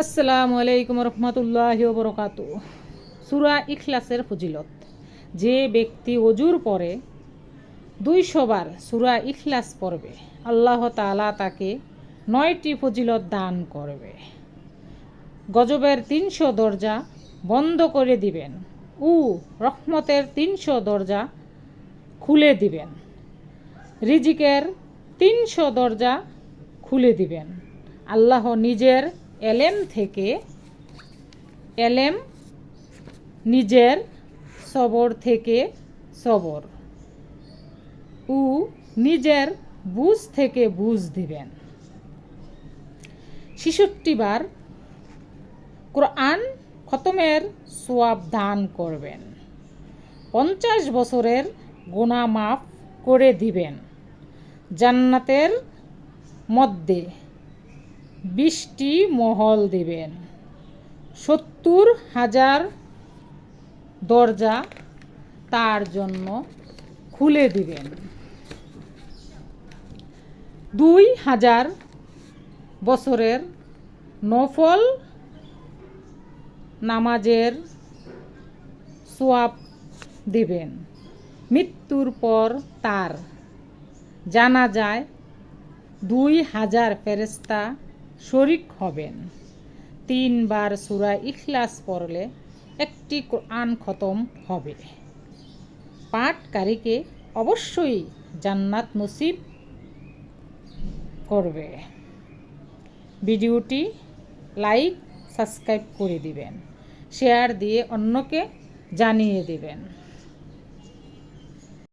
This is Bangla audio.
আসসালামু আলাইকুম রহমতুল্লাহি ওয়া বারাকাতুহু। সূরা ইখলাসের ফজিলত। যে ব্যক্তি ওযুর পরে 200 বার সূরা ইখলাস পড়বে, আল্লাহ তাআলা তাকে 9টি ফজিলত দান করবে। গজবের 300 দরজা বন্ধ করে দিবেন ও রহমতের 300 দরজা খুলে দিবেন। রিজিকের 300 দরজা খুলে দিবেন। আল্লাহ নিজের নিজের সবর থেকে সবর ও নিজের বুঝ থেকে বুঝ দিবেন। 66 বার কোরআন খতমের সওয়াব দান করবেন। 50 বছরের গুনাহ মাফ করে দিবেন। জান্নাতের মধ্যে 20টি মহল দিবেন। 70,000 দরজা তার জন্য খুলে দিবেন। 2000 বছরের নফল নামাজের সওয়াব দিবেন। মৃত্যুর পর তার জানাজায় 2000 ফেরেশতা শরীক হবেন। 3 বার সূরা ইখলাস পড়লে একটি কোরআন খতম হবে। পাঠকারীকে অবশ্যই জান্নাত নসিব করবে। ভিডিওটি লাইক সাবস্ক্রাইব করে দিবেন, শেয়ার দিয়ে অন্যকে জানিয়ে দিবেন।